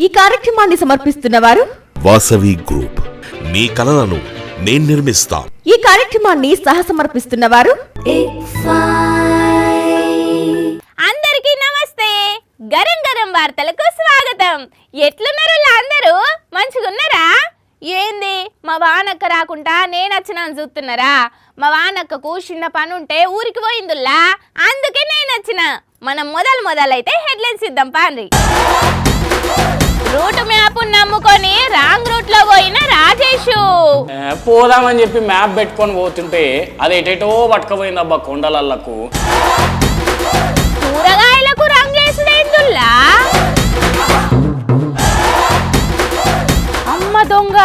ఈ కార్యక్రమాన్ని సమర్పిస్తున్న వారు వాసవి గ్రూప్. మీ కలలను నేను నిర్మిస్తా. ఈ కార్యక్రమాన్ని సహసమర్పిస్తున్న వారు అందరికీ నమస్తే. గరం గరం వార్తలకు స్వాగతం. ఎట్లున్నారు అందరూ? మంచిగున్నారా? ఏంది మా వానక్క రాకుండా నేను వచ్చినాను చూస్తున్నారా? మా వానక్కకు చిన్న పని ఉంటే ఊరికి పోయిందుల్లా, అందుకే నేను వచ్చిన. మనం మొదలైతే హెడ్లైన్స్ ఇద్దాం పాండ్రి. రూట్ మ్యాప్ నమ్ముకొని రాంగ్ రూట్ లో పోయిన రాజేష్. పోదామని చెప్పి మ్యాప్ పెట్టుకొని పోతుంటే అది ఎటేటో పట్టుకపోయిందబ్బా కొండలళ్లకు. కూరగాయలకు రంగేసుడేందుల్లా. అమ్మ దొంగ,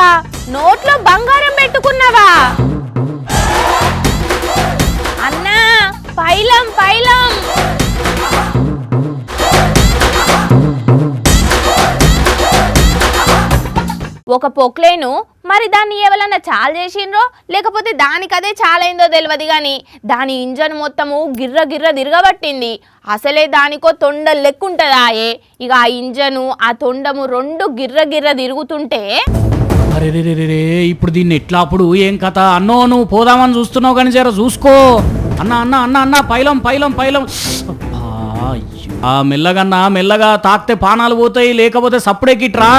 నోట్లో బంగారం పెట్టుకున్నావా? అన్నా పైలం. ఒక పొక్లేను, మరి దాన్ని ఎవరన్నా చాలు చేసిండ్రో లేకపోతే దానికదే చాలైందో తెలియదు కానీ దాని ఇంజన్ మొత్తము గిర్ర తిరగబట్టింది. అసలే దానికో తొండ లెక్కుంటుందాయే. ఇక ఆ ఇంజను ఆ తొండము రెండు గిర్ర తిరుగుతుంటే అరే రే ఇప్పుడు దీన్ని ఎట్లా అప్పుడు ఏం కథ? అన్నో నువ్వు పోదామని చూస్తున్నావు కానీ జర చూసుకో. అన్న పైలం మెల్లగా తాకితే పానాలు పోతాయి, లేకపోతే సప్పుడెక్కిట్రా.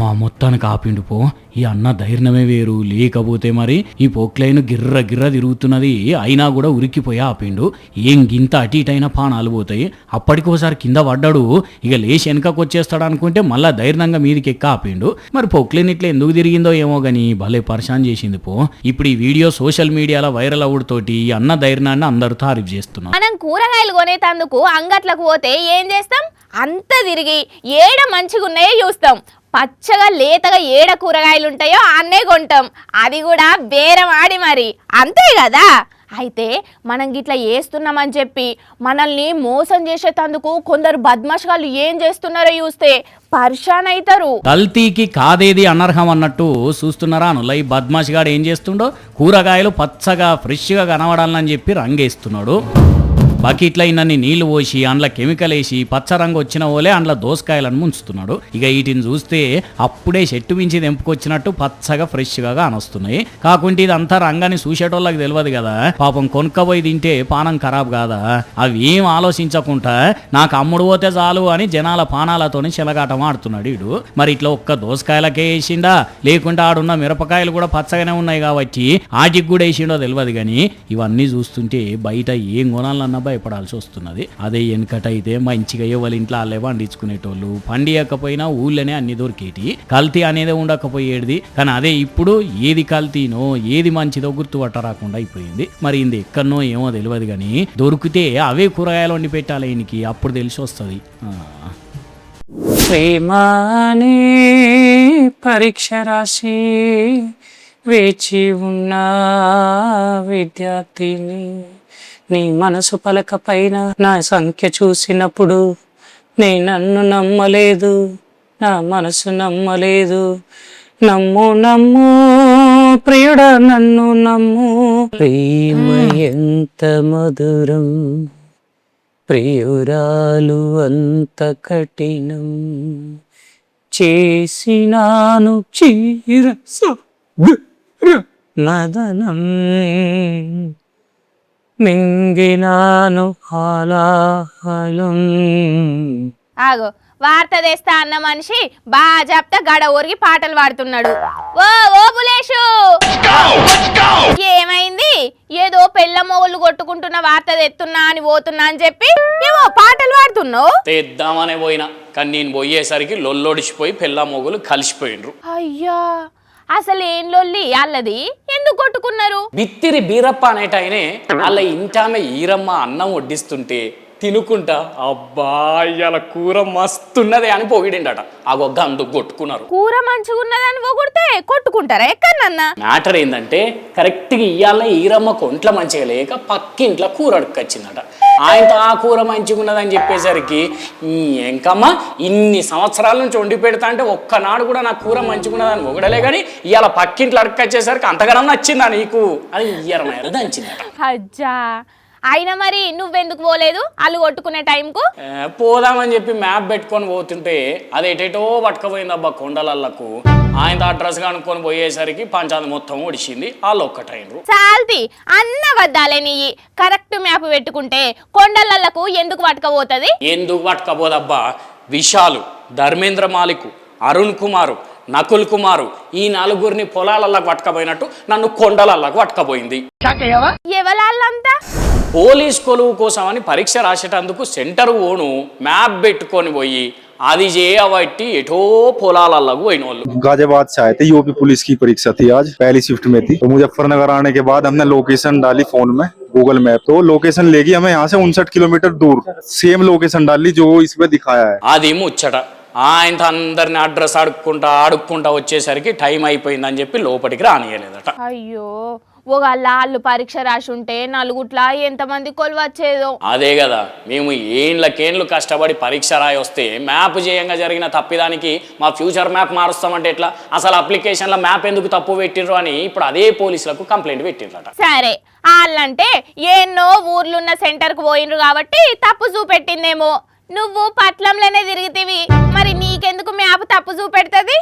మా మొత్తానికి ఆపిండు పో. ఈ అన్న ధైర్యమే వేరు, లేకపోతే మరి ఈ పోక్లైన్ గిర్ర తిరుగుతున్నది అయినా కూడా ఉరికిపోయి ఆపిండు. ఏం గింత అటు ఇటైనా పానాలు పోతాయి. అప్పటికోసారి కింద పడ్డాడు, ఇక లేచి వెనకకు వచ్చేస్తాడు అనుకుంటే మళ్ళా ధైర్యంగా మీదికి ఎక్క ఆపిండు. మరి పోక్లైన్ ఇట్లా ఎందుకు తిరిగిందో ఏమో గానీ భలే పరిశాన్ చేసింది పో. ఇప్పుడు ఈ వీడియో సోషల్ మీడియాలో వైరల్ అవుడుతోటి ఈ అన్న ధైర్యాన్ని అందరూ తారీఫ్ చేస్తున్నారు. మనం కూరగాయలు కొనేటందుకు అంగట్లకు పోతే ఏం చేస్తాం? అంత తిరిగి ఏడ మంచిగున్నాయో చూస్తాం. పచ్చగా లేతగా ఏడ కూరగాయలు ఉంటాయో అన్నే కొంటాం, అది కూడా బేరం ఆడి మరి. అంతే కదా? అయితే మనం గిట్లా చేస్తున్నామని చెప్పి మనల్ని మోసం చేసేటందుకు కొందరు బద్మాషాలు ఏం చేస్తున్నారో చూస్తే పరిశాన్ అవుతారు. కల్తీకి కాదేది అనర్హం అన్నట్టు చూస్తున్నారా అనులా? ఈ బద్మాష్ గాడు ఏం చేస్తుండో, కూరగాయలు పచ్చగా ఫ్రెష్గా కనబడాలని చెప్పి రంగేస్తున్నాడు. బకెట్ల ఇన్నన్ని నీళ్లు పోసి అందులో కెమికల్ వేసి పచ్చ రంగు వచ్చిన ఓలే అందులో దోసకాయలను ముంచుతున్నాడు. ఇక వీటిని చూస్తే అప్పుడే చెట్టు మించి తెంపుకొచ్చినట్టు పచ్చగా ఫ్రెష్గా కానొస్తున్నాయి. కాకుంటే ఇదంతా రంగాన్ని చూసేటోళ్ళకి తెలియదు కదా. పాపం కొనుక్కపోయి తింటే పానం ఖరాబ్ కాదా? అవి ఏం ఆలోచించకుండా నాకు అమ్ముడు పోతే చాలు అని జనాల పానాలతోని చెలగాటం ఆడుతున్నాడు వీడు. మరి ఇట్లా ఒక్క దోసకాయలకే వేసిండా, లేకుంటే ఆడున్న మిరపకాయలు కూడా పచ్చగానే ఉన్నాయి కాబట్టి ఆటికి కూడా వేసిండో తెలియదు. కానీ ఇవన్నీ చూస్తుంటే బయట ఏం కొనాలన్నా భయపడాల్సి వస్తున్నది. అదే వెనకటైతే మంచిగా ఎవరి ఇంట్లో వాళ్ళే పండించుకునేటోళ్ళు, పండియకపోయినా ఊళ్ళోనే అన్ని దొరికేటి, కల్తీ అనేది ఉండకపోయేది. కానీ అదే ఇప్పుడు ఏది కల్తీనో ఏది మంచిదో గుర్తుపట్ట రాకుండా అయిపోయింది. మరి ఇది ఎక్కడనో ఏమో తెలియదు కానీ దొరికితే అవే కూరగాయలు వండి పెట్టాలి ఈయనకి, అప్పుడు తెలిసి వస్తుంది. ప్రేమానే పరీక్ష రాసి వేచి ఉన్న విద్యార్థిని, నీ మనసు పలక పైన నా సంఖ్య చూసినప్పుడు నన్ను నమ్మలేదు, నా మనసు నమ్మలేదు. నమ్ము ప్రియుడా నన్ను నమ్ము. ప్రేమ ఎంత మధురం, ప్రియురాలు అంత కఠినం, చేసినాను చీర నదనం, మింగినాను హాలాహలం. ఆగో, వార్త తెస్తా అన్న మనిషి బాగా చెప్తా గడ ఊరికి పాటలు పాడుతున్నాడు. ఓ బులేషు, ఏమైంది? ఏదో పెళ్ళ మొగలు కొట్టుకుంటున్న వార్త తెస్తున్నా అని పోతున్నా అని చెప్పి ఏమో పాటలు పాడుతున్నావు. తెద్దామనే పోయినా కానీ నేను పోయేసరికి లొల్లొడిచిపోయి పెళ్ళ మొగులు కలిసిపోయిండ్రు. అయ్యా, అసలు ఏం లొల్లి అల్లది? ఎందుకు కొట్టుకున్నారు? బిత్తిరి బీరప్ప అనేటైనే వాళ్ళ ఇంటామె ఈరమ్మ అన్నం వడ్డిస్తుంటే తినుకుంటా అబ్బా ఇవాళ కూర మస్తున్నదే అని పొగిడిండట. ఆ గొగ్గ అందుకు కొట్టుకున్నారు. కూర మంచిగున్నదని పొగిడితే కొట్టుకుంటారా ఎక్కడన్నా? మ్యాటర్ ఏంటంటే కరెక్ట్గా ఇవాళ ఈరమ్మ కొంట్ల మంచిగా లేక పక్కింట్లో కూర అడుక్కొచ్చిందట. ఆయనతో ఆ కూర మంచిగున్నదని చెప్పేసరికి ఇంకమ్మా ఇన్ని సంవత్సరాల నుంచి వండి పెడతా అంటే ఒక్కనాడు కూడా నా కూర మంచిగున్నదని పొగడలే కానీ ఇవాళ పక్కింట్లో అడుక్కొచ్చేసరికి అంతగానో నచ్చిందా నీకు అని ఇయ్యరమయ్యారు దంచిందట. అజ్జా, అయినా మరి నువ్వెందుకు పోలేదు అల్లు కొట్టుకునే టైంకు? పోదామని చెప్పి మ్యాప్ పెట్టుకొని పోతుంటే అది ఎటేటో పట్టుకపోయింది అబ్బా కొండలల్లకు. ఆయన అడ్రస్ కనుక్కొని పోయేసరికి పంచాయతీ మొత్తం ఒడిచింది. వాళ్ళు ఒక్కటైనరు. చాల్తి అన్న వద్దాలే నీ కరెక్ట్ మ్యాప్ పెట్టుకుంటే కొండలలకు ఎందుకు పట్టుకపోతుంది? ఎందుకు పట్టుకపోదబ్బా, విశాలు, ధర్మేంద్ర మాలిక్, అరుణ్ కుమారు, నకుల్ కుమారు ఈ నలుగురిని పొలాలకు పట్టుకపోయినట్టు నన్ను కొండలలకు పట్టుకపోయింది. ఎవలాళ్ళంతా? పోలీస్ కొలువు కోసమని పరీక్ష రాసేటందుకు సెంటర్ ఓను మ్యాప్ పెట్టుకొని పోయి అది చేయబట్టి ఎటో పొలాలకు పోయిన వాళ్ళు. गाजियाबाद से आए थे, यूपी पुलिस की परीक्षा थी आज, पहली शिफ्ट में थी। तो मुजफ्फरनगर आने के बाद हमने लोकेशन डाली फोन में, गूगल मैप, तो लोकेशन लेगी हमें यहाँ से 59 किलोमीटर दूर। सेम लोकेशन डाली जो इसमें दिखाया है। అది ముచ్చట. ఆయన అందరిని అడ్రస్ అడుక్కుంటా వచ్చేసరికి టైం అయిపోయిందని చెప్పి లోపలికి రానియలేదట. అయ్యో, వాళ్ళు పరీక్ష రాసి ఉంటే నలుగుట్లా ఎంతమంది కొలువచ్చేదో. అదే కదా, మేము ఏండ్లకేండ్లు కష్టపడి పరీక్ష రాయి వస్తే మ్యాప్ చేయంగా జరిగిన తప్పిదానికి మా ఫ్యూచర్ మ్యాప్ మారుస్తామంటే ఎట్లా? అసలు అప్లికేషన్లో మ్యాప్ ఎందుకు తప్పు పెట్టిర్రు అని ఇప్పుడు అదే పోలీసులకు కంప్లైంట్ పెట్టిర్రట. సరే, వాళ్ళంటే ఎన్నో ఊర్లున్న సెంటర్కు పోయినరు కాబట్టి తప్పు చూపెట్టిందేమో. నువ్వు పట్లంలోనే తిరిగితివి, మరి నీకెందుకు మ్యాప్ తప్పు చూపెడుతుంది?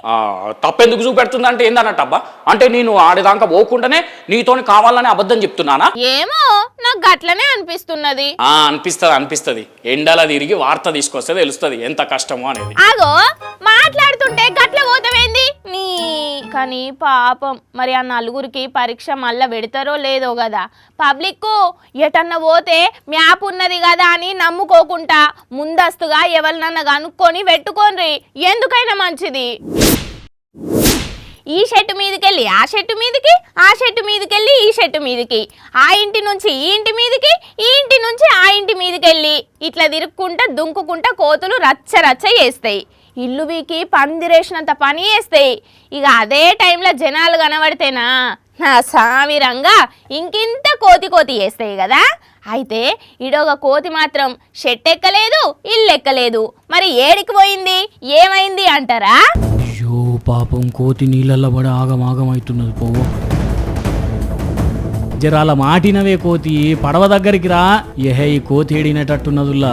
తప్పెందుకు చూపెడుతుంది అంటే ఏందన్నట్టు అబ్బా? అంటే నేను ఆడేదాకా పోకుండానే నీతోని కావాలని అబద్ధం చెప్తున్నానా? ఏమో, నాకు గట్లనే అనిపిస్తున్నది. అనిపిస్తుంది. ఎండల తిరిగి వార్త తీసుకొస్తే తెలుస్తుంది ఎంత కష్టమో అనేది. ఆగో, మాట్లాడుతుంటే గట్ల పోతావేంది నీ? కానీ పాపం, మరి ఆ నలుగురికి పరీక్ష మళ్ళా పెడతారో లేదో కదా. పబ్లిక్ ఎటన్నా పోతే మ్యాప్ ఉన్నది కదా అని నమ్ముకోకుండా ముందస్తుగా ఎవరినన్నా కనుక్కొని పెట్టుకోండి, ఎందుకైనా మంచిది. ఈ షెట్టు మీదకెళ్ళి ఆ షెట్టు మీదకి, ఆ షెట్టు మీదకెళ్ళి ఈ షెట్టు మీదకి, ఆ ఇంటి నుంచి ఈ ఇంటి మీదకి, ఈ ఇంటి నుంచి ఆ ఇంటి మీదకెళ్ళి ఇట్లా తిరుక్కుంటా దుంకుకుంటా కోతులు రచ్చ రచ్చ చేస్తాయి. ఇల్లు వీకి పందిరేసినంత పని చేస్తాయి. ఇక అదే టైంలో జనాలు కనబడితేనా నా సామిరంగా ఇంకింత కోతి చేస్తాయి కదా. అయితే ఇడొక కోతి మాత్రం షెట్ ఎక్కలేదు, ఇల్లు ఎక్కలేదు. మరి ఏడికి పోయింది, ఏమైంది అంటారా? అయ్యో పాపం, కోతి నీళ్ళల్లో పడి ఆగమాగం అవుతున్నది. పో జరాల మాటినవే కోతి, పడవ దగ్గరికి రా. ఏహే, ఈ కోతి ఏడినట్టున్నదుల్లా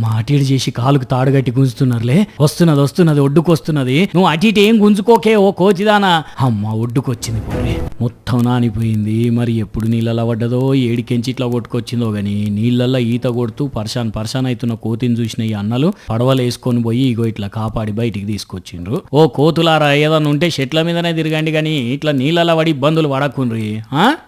మాటిడి చేసి కాలుకు తాడుగట్టి గుంజుతున్నారులే. వస్తున్నది ఒడ్డుకొస్తున్నది. నువ్వు అటు ఇటు ఏం గుంజుకోకే ఓ కోతిదానా. అమ్మ, ఒడ్డుకొచ్చింది. పోరే, మొత్తం నానిపోయింది. మరి ఎప్పుడు నీళ్ళలో పడ్డదో, ఏడికెంచి ఇట్లా కొట్టుకొచ్చిందో గాని నీళ్ళల్లో ఈత కొడుతూ పర్షాన్ అవుతున్న కోతిని చూసిన ఈ అన్నలు పడవలు వేసుకొని పోయి ఇగో ఇట్లా కాపాడి బయటికి తీసుకొచ్చిండ్రు. ఓ కోతులారా, ఏదన్నా ఉంటే చెట్ల మీదనే తిరగండి గాని ఇట్లా నీళ్ళలో పడి ఇబ్బందులు పడకుండ్రి.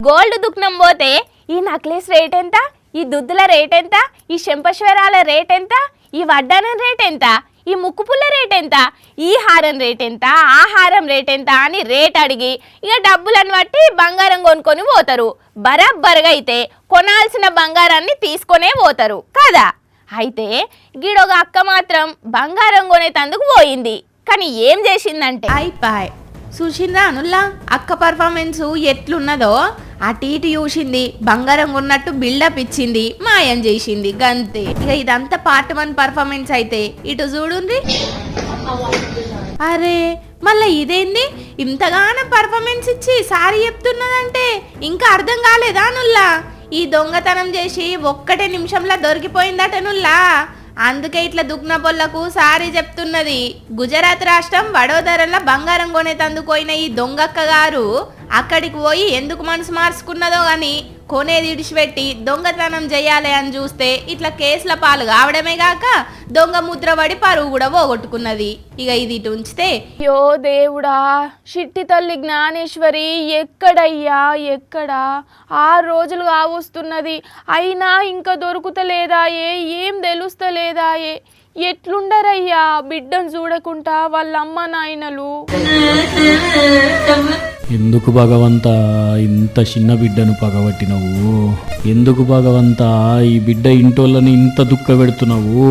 గోల్డ్ దుఃఖం పోతే ఈ నక్లెస్ రేట్ ఎంత, ఈ దుద్దుల రేట్ ఎంత, ఈ శంపశ్వరాల రేట్ ఎంత, ఈ వడ్డానం రేట్ ఎంత, ఈ ముక్కుపుల్ల రేట్ ఎంత, ఈ హారం రేట్ ఎంత, ఆ హారం రేట్ ఎంత అని రేట్ అడిగి ఇక డబ్బులను బట్టి బంగారం కొనుక్కొని పోతారు. బరాబర్గా అయితే కొనాల్సిన బంగారాన్ని తీసుకొనే పోతారు కదా. అయితే గీడొక అక్క మాత్రం బంగారం కొనేటందుకు పోయింది. కానీ ఏం చేసిందంటే, అయిపాయ్ చూసిందా అనుల్లా అక్క పర్ఫార్మెన్స్ ఎట్లున్నదో? అటు ఇటు చూసింది, బంగారం ఉన్నట్టు బిల్డప్ ఇచ్చింది, మాయం చేసింది, గంతే. ఇక ఇదంతా పార్ట్ 1 పర్ఫార్మెన్స్ అయితే ఇటు చూడుండ్రి. అరే, మళ్ళా ఇదేంది ఇంతగానో పర్ఫార్మెన్స్ ఇచ్చి సారీ చెప్తున్నదంటే ఇంకా అర్థం కాలేదా నుల్లా? ఈ దొంగతనం చేసి ఒక్కటే నిమిషంలో దొరికిపోయిందట నుల్లా. అందుకే ఇట్లా దుగ్న పొల్లకు సారీ చెప్తున్నది. గుజరాత్ రాష్ట్రం వడోదరలో బంగారం కొనేతందుకు ఈ దొంగక్క గారు అక్కడికి పోయి ఎందుకు మనసు మార్చుకున్నదో గాని కొనేది ఇడిచిపెట్టి దొంగతనం చేయాలి అని చూస్తే ఇట్లా కేసుల పాలు కావడమే గాక దొంగ ముద్ర పడి పరువు కూడా పోగొట్టుకున్నది. ఇక ఇది ఇటు ఉంచితే, యో దేవుడా, చిట్టి తల్లి జ్ఞానేశ్వరి ఎక్కడయ్యా, ఎక్కడా? 6 రోజులు కావస్తున్నది, అయినా ఇంకా దొరుకుతలేదాయే, ఏం తెలుస్తలేదాయే. ఎట్లుండరయ్యా బిడ్డను చూడకుండా వాళ్ళ అమ్మ నాయనలు? ఎందుకు భగవంతా ఇంత చిన్న బిడ్డను పగబట్టినవు? ఎందుకు భగవంతా ఈ బిడ్డ ఇంటోళ్ళని ఇంత దుఃఖ పెడుతున్నావు?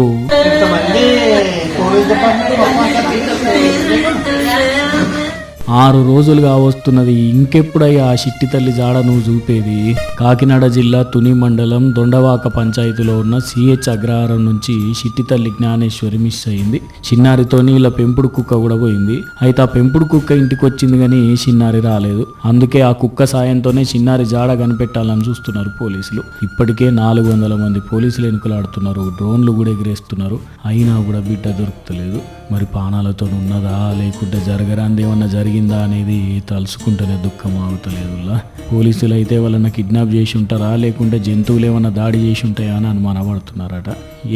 6 రోజులుగా వస్తున్నది. ఇంకెప్పుడయ్యా ఆ చిట్టి తల్లి జాడ నువ్వు చూపేది? కాకినాడ జిల్లా తుని మండలం దొండవాక పంచాయతీలో ఉన్న సిహెచ్ అగ్రహారం నుంచి చిట్టి తల్లి జ్ఞానేశ్వరి మిస్ అయింది. చిన్నారితోని ఇలా పెంపుడు కుక్క కూడా పోయింది. అయితే ఆ పెంపుడు కుక్క ఇంటికి వచ్చింది కానీ చిన్నారి రాలేదు. అందుకే ఆ కుక్క సాయంతోనే చిన్నారి జాడ కనిపెట్టాలని చూస్తున్నారు పోలీసులు. ఇప్పటికే 400 మంది పోలీసులు ఎన్నికలాడుతున్నారు, డ్రోన్లు కూడా ఎగిరేస్తున్నారు. అయినా కూడా బిడ్డ దొరుకుతలేదు. మరి ప్రాణాలతో ఉన్నదా లేకుంటే జరగరాంది ఏమన్నా జరిగిందా అనేది తలుసుకుంటేనే దుఃఖం ఆగుతలేదు. పోలీసులు అయితే వాళ్ళని కిడ్నాప్ చేసి ఉంటారా లేకుంటే జంతువులు ఏమన్నా దాడి చేసి ఉంటాయా అని అనుమానపడుతున్నారట.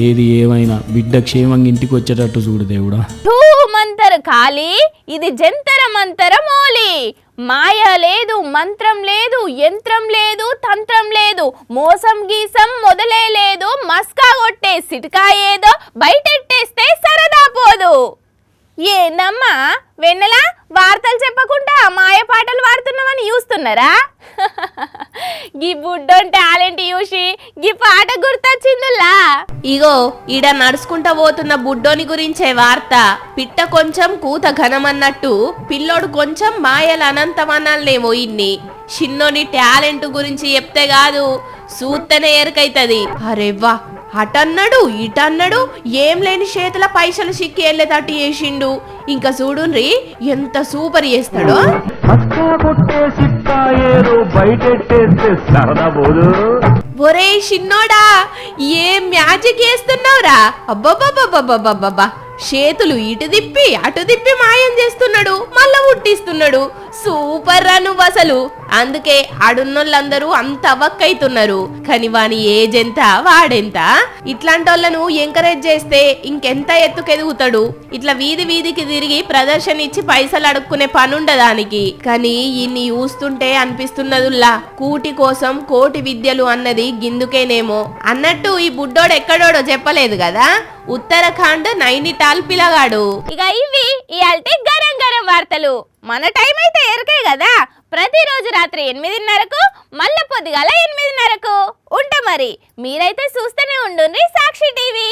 ఏది ఏమైనా బిడ్డ క్షేమంగా ఇంటికి వచ్చేటట్టు చూడు దేవుడా. మంతర ఖాళీ, ఇది జంతర మంతర మోలి. మాయ లేదు, మంత్రం లేదు, యంత్రం లేదు, తంత్రం లేదు, మోసం గీసం మొదలే లేదు. మస్కా కొట్టే సిటికా ఏదో బయటెట్టేస్తే సరదా పోదు. ఏందమ్మా వెన్నెలా వార్తలు చెప్పకుండా మాయ పాటలు వాడుతున్నామని చూస్తున్నారా? గీ బుడ్డోన్ టాలెంట్ చూసి గీ పాట గుర్తొచ్చిందిలా. ఇగో ఈడ నడుచుకుంటా పోతున్న బుడ్డోని గురించే వార్త. పిట్ట కొంచెం కూత ఘనమన్నట్టు పిల్లోడు కొంచెం మాయల అనంతమనాలనేమో. ఇన్ని చిన్నోని టాలెంట్ గురించి చెప్తే కాదు సూత్తనే ఎరకైతది. అరేవ్వా, అటన్నాడు ఇటన్నాడు, ఏం లేని చేతుల పైసలు సిక్కి వెళ్ళేటట్టు చేసిండు. ఇంకా చూడుండ్రి ఎంత సూపర్ చేస్తాడో. ఒరే చిన్నోడా, ఏం మ్యాజిక్ చేస్తున్నావురా! అబ్బబ్బబ్బబ్బబ్బబ్బబ్బా, చేతులు ఇటు తిప్పి అటు తిప్పి మాయం చేస్తున్నాడు, మళ్ళా ఉట్టిస్తున్నాడు. సూపర్ రా నువ్వు అసలు. అందుకే ఆడున్నోళ్ళందరూ అంత అవక్కైతున్నారు. కానీ వాని ఏజ్ ఎంత, వాడెంత? ఇట్లాంటి వాళ్ళను ఎంకరేజ్ చేస్తే ఇంకెంత ఎత్తుకెదుగుతాడు. ఇట్లా వీధి వీధికి తిరిగి ప్రదర్శన ఇచ్చి పైసలు అడుక్కునే పనుండదానికి. కానీ ఇన్ని చూస్తుంటే అనిపిస్తున్నదుల్లా, కూటి కోసం కోటి విద్యలు అన్నది గిందుకేనేమో. అన్నట్టు ఈ బుడ్డోడు ఎక్కడోడో చెప్పలేదు కదా, ఉత్తరాఖండ్ నైనిటాల్ పిల్లగాడు. ఇక ఇవి ఇయాల్టి గరం గరం వార్తలు. మన టైం అయితే ఎరకే కదా. ప్రతిరోజు రాత్రి 8:30కు, మళ్ళా పొద్దుగాల 8:30కు ఉంటా. మరి మీరైతే చూస్తూనే ఉండుండ్రి సాక్షి టీవీ.